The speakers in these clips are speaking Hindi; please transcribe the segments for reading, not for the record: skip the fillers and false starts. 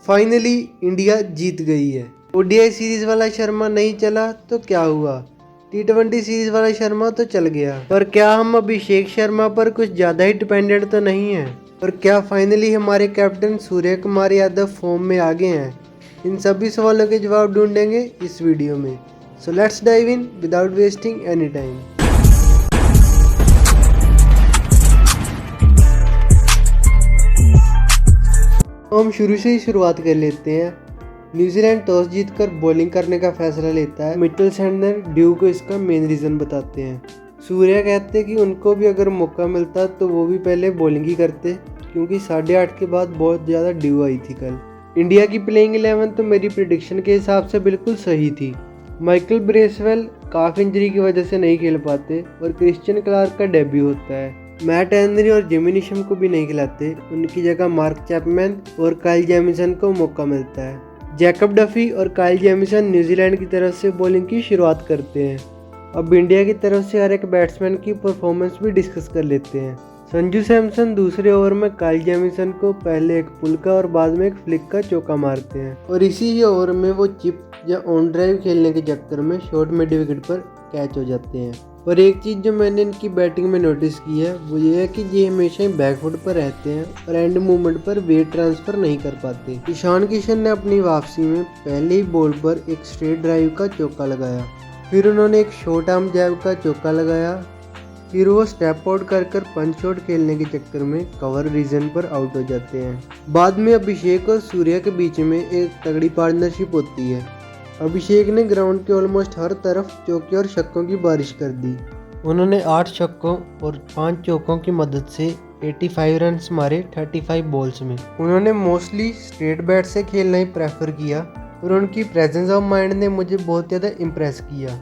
फाइनली इंडिया जीत गई है। ओडीआई सीरीज वाला शर्मा नहीं चला तो क्या हुआ, टी20 सीरीज वाला शर्मा तो चल गया। पर क्या हम अभिषेक शर्मा पर कुछ ज़्यादा ही डिपेंडेंट तो नहीं है? और क्या फाइनली हमारे कैप्टन सूर्य कुमार यादव फॉर्म में आ गए हैं? इन सभी सवालों के जवाब ढूंढेंगे इस वीडियो में। So let's dive in without wasting any time. तो हम शुरू से ही शुरुआत कर लेते हैं। न्यूजीलैंड टॉस जीतकर बॉलिंग करने का फैसला लेता है। मिचेल सैंटनर ड्यू को इसका मेन रीज़न बताते हैं। सूर्या कहते हैं कि उनको भी अगर मौका मिलता तो वो भी पहले बॉलिंग ही करते, क्योंकि 8:30 के बाद बहुत ज़्यादा ड्यू आई थी कल। इंडिया की प्लेइंग 11 तो मेरी प्रिडिक्शन के हिसाब से बिल्कुल सही थी। माइकल ब्रेसवेल काफ इंजरी की वजह से नहीं खेल पाते और क्रिश्चियन क्लार्क का डेब्यू होता है। मैट हेनरी और जिमी नीशम को भी नहीं खिलाते, उनकी जगह मार्क चैपमैन और काइल जेमिसन को मौका मिलता है। जैकब डफी और काइल जेमिसन न्यूजीलैंड की तरफ से बॉलिंग की शुरुआत करते हैं। अब इंडिया की तरफ से हर एक बैट्समैन की परफॉर्मेंस भी डिस्कस कर लेते हैं। संजू सैमसन दूसरे ओवर में काइल जेमिसन को पहले एक पुल का और बाद में एक फ्लिक का चौका मारते हैं और इसी ही ओवर में वो चिप या ऑन ड्राइव खेलने के चक्कर में शॉर्ट मिड विकेट पर कैच हो जाते हैं। और एक चीज़ जो मैंने इनकी बैटिंग में नोटिस की है वो ये है कि ये हमेशा ही बैकफुट पर रहते हैं और एंड मूवमेंट पर वेट ट्रांसफर नहीं कर पाते। ईशान किशन ने अपनी वापसी में पहले ही बॉल पर एक स्ट्रेट ड्राइव का चौका लगाया, फिर उन्होंने एक शॉर्ट आर्म जैब का चौका लगाया, फिर वो स्टेप आउट कर पंच शॉट खेलने के चक्कर में कवर रीजन पर आउट हो जाते हैं। बाद में अभिषेक और सूर्या के बीच में एक तगड़ी पार्टनरशिप होती है। अभिषेक ने ग्राउंड के ऑलमोस्ट हर तरफ चौके और छक्कों की बारिश कर दी। उन्होंने 8 छक्कों और 5 चौकों की मदद से 85 रन्स मारे 35 बॉल्स में। उन्होंने मोस्टली स्ट्रेट बैट से खेलना ही प्रेफर किया और उनकी प्रेजेंस ऑफ माइंड ने मुझे बहुत ज़्यादा इम्प्रेस किया,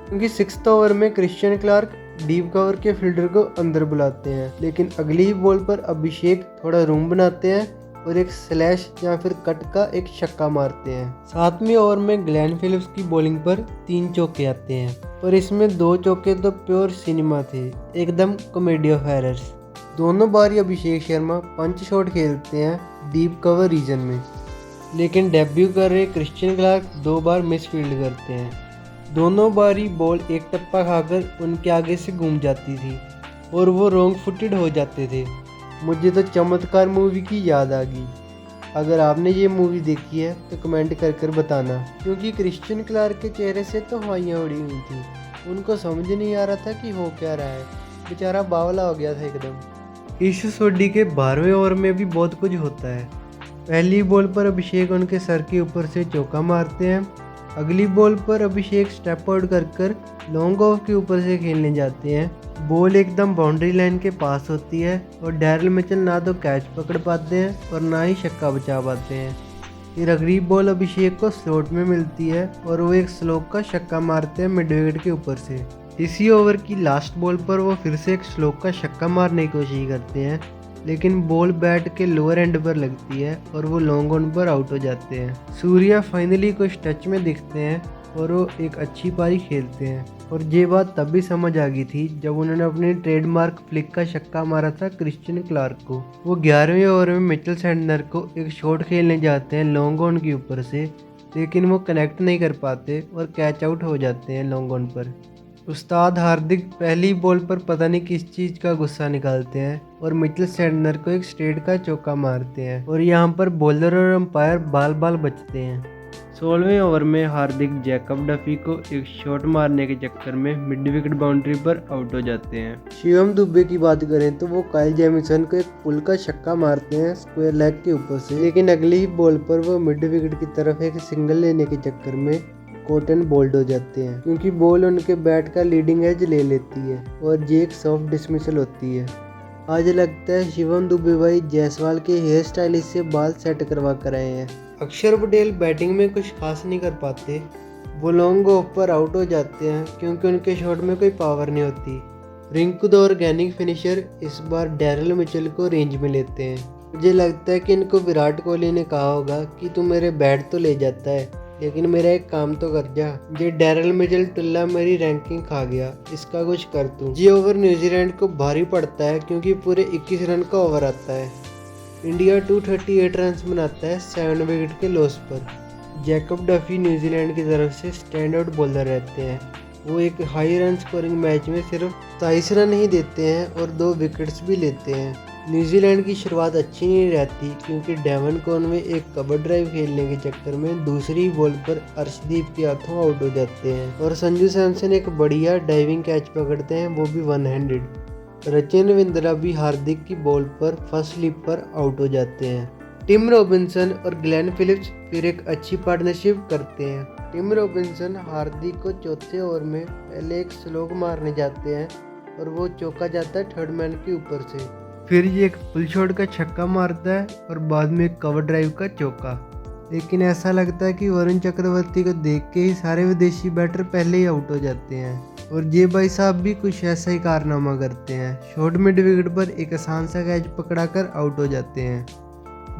क्योंकि 6th ओवर में क्रिश्चियन क्लार्क डीप कवर के फील्डर को अंदर बुलाते हैं, लेकिन अगली ही बॉल पर अभिषेक थोड़ा रूम बनाते हैं और एक स्लैश या फिर कट का एक छक्का मारते हैं। 7वें ओवर में ग्लेन फिलिप्स की बॉलिंग पर 3 चौके आते हैं और इसमें 2 चौके तो प्योर सिनेमा थे, एकदम कॉमेडी ऑफ एरर्स। दोनों बारी अभिषेक शर्मा पंच शॉट खेलते हैं डीप कवर रीजन में, लेकिन डेब्यू कर रहे क्रिश्चियन क्लार्क 2 बार मिस फील्ड करते हैं। दोनों बारी बॉल एक टप्पा खाकर उनके आगे से घूम जाती थी और वो रॉन्ग फुटेड हो जाते थे। मुझे तो चमत्कार मूवी की याद आ गई। अगर आपने ये मूवी देखी है तो कमेंट कर बताना, क्योंकि क्रिश्चियन क्लार्क के चेहरे से तो हवाइयाँ उड़ी हुई थी। उनको समझ नहीं आ रहा था कि हो क्या रहा है, बेचारा बावला हो गया था एकदम। ईशू सोडी के 12वें ओवर में भी बहुत कुछ होता है। पहली बॉल पर अभिषेक उनके सर के ऊपर से चौका मारते हैं। अगली बॉल पर अभिषेक स्टेप आउट कर लॉन्ग ऑफ के ऊपर से खेलने जाते हैं। बॉल एकदम बाउंड्री लाइन के पास होती है और डैरिल मिचेल ना तो कैच पकड़ पाते हैं और ना ही छक्का बचा पाते हैं। फिर अगली बॉल अभिषेक को स्लॉट में मिलती है और वो एक स्लोक का छक्का मारते हैं मिड विकेट के ऊपर से। इसी ओवर की लास्ट बॉल पर वो फिर से एक स्लोक का छक्का मारने की कोशिश करते हैं, लेकिन बॉल बैट के लोअर एंड पर लगती है और वो लॉन्ग ऑन पर आउट हो जाते हैं। सूर्या फाइनली कुछ टच में दिखते हैं और वो एक अच्छी पारी खेलते हैं। और ये बात तब भी समझ आ गई थी जब उन्होंने अपने ट्रेडमार्क फ्लिक का छक्का मारा था क्रिश्चियन क्लार्क को। वो 11वें ओवर में मिचेल सैंटनर को एक शॉट खेलने जाते हैं लॉन्ग ऑन के ऊपर से, लेकिन वो कनेक्ट नहीं कर पाते और कैच आउट हो जाते हैं लॉन्ग ऑन पर। उस्ताद हार्दिक पहली बॉल पर पता नहीं किस चीज़ का गुस्सा निकालते हैं और मिचेल सैंटनर को एक स्ट्रेट का चौका मारते हैं और यहाँ पर बॉलर और अंपायर बाल बाल बचते हैं। 16वें ओवर में हार्दिक जैकब डफी को एक शॉट मारने के चक्कर में मिड विकेट बाउंड्री पर आउट हो जाते हैं। शिवम दुबे की बात करें तो वो काइल जेमिसन को एक पुल का छक्का मारते हैं स्क्वायर लेग के ऊपर से, लेकिन अगली ही बॉल पर वो मिड विकेट की तरफ एक सिंगल लेने के चक्कर में कॉट एंड बोल्ड हो जाते हैं, क्योंकि बॉल उनके बैट का लीडिंग एज ले लेती है और ये एक सॉफ्ट डिसमिसल होती है। आज लगता है शिवम दुबे भाई जायसवाल के हेयर स्टाइलिस्ट से बाल सेट करवा कर आए हैं। अक्षर पटेल बैटिंग में कुछ खास नहीं कर पाते, वो लॉन्ग ऑफ पर आउट हो जाते हैं क्योंकि उनके शॉट में कोई पावर नहीं होती। रिंकू द ऑर्गेनिक फिनिशर इस बार डैरिल मिचेल को रेंज में लेते हैं। मुझे लगता है कि इनको विराट कोहली ने कहा होगा कि तू मेरे बैट तो ले जाता है, लेकिन मेरा एक काम तो कर जा। ये डैरिल मिचेल टुल्ला मेरी रैंकिंग खा गया, इसका कुछ कर तू। ये ओवर न्यूजीलैंड को भारी पड़ता है क्योंकि पूरे 21 रन का ओवर आता है। इंडिया 238 रन्स बनाता है 7 विकेट के लॉस पर। जैकब डफी न्यूजीलैंड की तरफ से स्टैंड आउट बॉलर रहते हैं। वो एक हाई रन स्कोरिंग मैच में सिर्फ 27 रन ही देते हैं और 2 विकेट्स भी लेते हैं। न्यूजीलैंड की शुरुआत अच्छी नहीं रहती क्योंकि डेवन कॉनवे एक कवर ड्राइव खेलने के चक्कर में दूसरी बॉल पर अर्शदीप के हाथों आउट हो जाते हैं और संजू सैमसन एक बढ़िया डाइविंग कैच पकड़ते हैं, वो भी वन हैंडेड। रचिन रविंद्रा भी हार्दिक की बॉल पर फर्स्ट स्लिप पर आउट हो जाते हैं। टिम रॉबिन्सन और ग्लेन फिलिप्स फिर एक अच्छी पार्टनरशिप करते हैं। टिम रॉबिन्सन हार्दिक को चौथे ओवर में पहले एक स्लोग मारने जाते हैं और वो चौका जाता है थर्ड मैन के ऊपर से। फिर ये एक पुल शॉट का छक्का मारता है और बाद में एक कवर ड्राइव का चौका। लेकिन ऐसा लगता है कि वरुण चक्रवर्ती को देख के ही सारे विदेशी बैटर पहले ही आउट हो जाते हैं और ये भाई साहब भी कुछ ऐसा ही कारनामा करते हैं। शॉर्ट मिड विकेट पर एक आसान सा कैच पकड़ाकर आउट हो जाते हैं।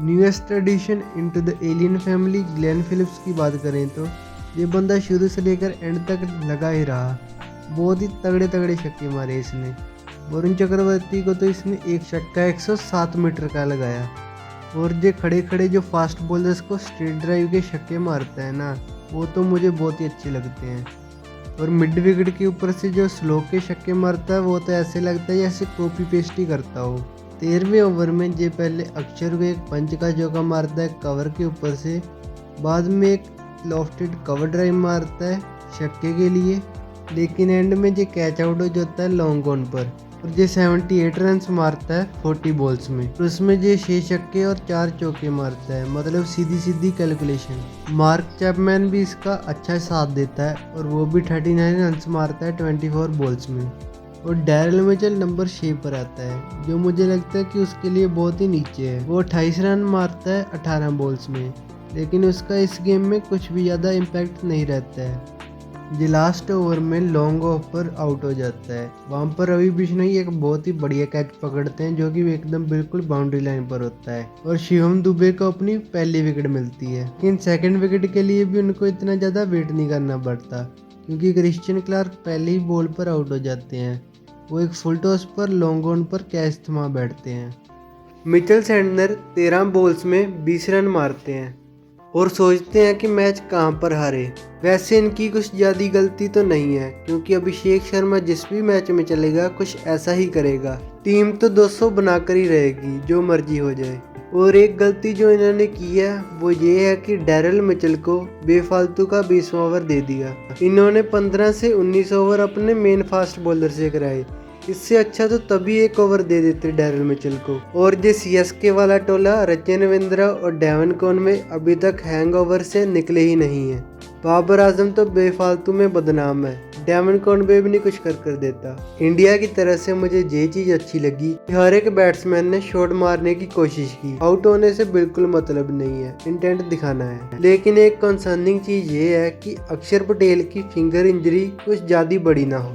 Newest edition into the alien family Glenn Phillips की बात करें तो ये बंदा शुरू से लेकर एंड तक लगा ही रहा। बहुत ही तगड़े तगड़े छक्के मारे इसने। वरुण चक्रवर्ती को तो इसने एक छक्का 107 मीटर का लगाया और ये खड़े खड़े जो फास्ट बॉलर्स को स्ट्रेट ड्राइव के छक्के मारता है ना, वो तो मुझे बहुत ही अच्छे लगते हैं। और मिड विकेट के ऊपर से जो स्लो के छक्के मारता है वो तो ऐसे लगता है जैसे कॉपी पेस्ट ही करता हो। 13वें ओवर में ये पहले अक्षर को एक पंच का चौका मारता है कवर के ऊपर से, बाद में एक लॉफ्टेड कवर ड्राइव मारता है छक्के के लिए, लेकिन एंड में ये कैच आउट हो जाता है लॉन्ग ऑन पर और ये 78 रन मारता है 40 बॉल्स में। और उसमें ये 6 छक्के और 4 चौके मारता है, मतलब सीधी सीधी कैलकुलेशन। मार्क चैपमैन भी इसका अच्छा साथ देता है और वो भी 39 रन मारता है 24 बॉल्स में। और डैरिल मिचेल नंबर 6 पर आता है, जो मुझे लगता है कि उसके लिए बहुत ही नीचे है। वो 28 रन मारता है 18 बॉल्स में, लेकिन उसका इस गेम में कुछ भी ज़्यादा इम्पैक्ट नहीं रहता है। ये लास्ट ओवर में लॉन्ग ऑफ पर आउट हो जाता है। वहाँ पर रवि बिश्नोई एक बहुत ही बढ़िया कैच पकड़ते हैं जो कि एकदम बिल्कुल बाउंड्री लाइन पर होता है और शिवम दुबे को अपनी पहली विकेट मिलती है। लेकिन सेकंड विकेट के लिए भी उनको इतना ज़्यादा वेट नहीं करना पड़ता क्योंकि क्रिश्चियन क्लार्क पहले ही बॉल पर आउट हो जाते हैं। वो एक फुल टॉस पर लॉन्ग ऑन पर कैच थमा बैठते हैं। मिचेल सैंटनर 13 बॉल्स में 20 रन मारते हैं और सोचते हैं कि मैच कहां पर हारे। वैसे इनकी कुछ ज़्यादा गलती तो नहीं है क्योंकि अभिषेक शर्मा जिस भी मैच में चलेगा कुछ ऐसा ही करेगा। टीम तो 200 बनाकर ही रहेगी जो मर्जी हो जाए। और एक गलती जो इन्होंने की है वो ये है कि डैरिल मिचेल को बेफालतू का 20वां ओवर दे दिया। इन्होंने 15 से 19 ओवर अपने मेन फास्ट बॉलर से कराए। इससे अच्छा तो तभी एक ओवर दे देते डैरिल मिचेल को। और ये सीएसके वाला टोला रचिन रविंद्रा और डेवन कॉनवे अभी तक हैंगओवर से निकले ही नहीं है। बाबर आजम तो बेफालतू में बदनाम है, डेवन कॉनवे भी नहीं कुछ कर देता। इंडिया की तरफ से मुझे ये चीज अच्छी लगी कि हर एक बैट्समैन ने शॉट मारने की कोशिश की। आउट होने से बिल्कुल मतलब नहीं है, इंटेंट दिखाना है। लेकिन एक कंसर्निंग चीज ये है कि अक्षर पटेल की फिंगर इंजरी कुछ ज्यादा बड़ी ना हो।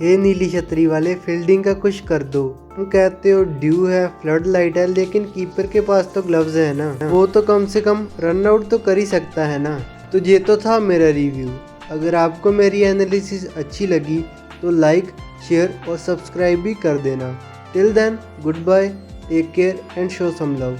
हे नीली छतरी वाले, फील्डिंग का कुछ कर दो। तुम कहते हो ड्यू है, फ्लड लाइट है, लेकिन कीपर के पास तो ग्लव्स है ना, वो तो कम से कम रन आउट तो कर ही सकता है ना। तो ये तो था मेरा रिव्यू। अगर आपको मेरी एनालिसिस अच्छी लगी तो लाइक, शेयर और सब्सक्राइब भी कर देना। Till then, good bye, take care and show some love.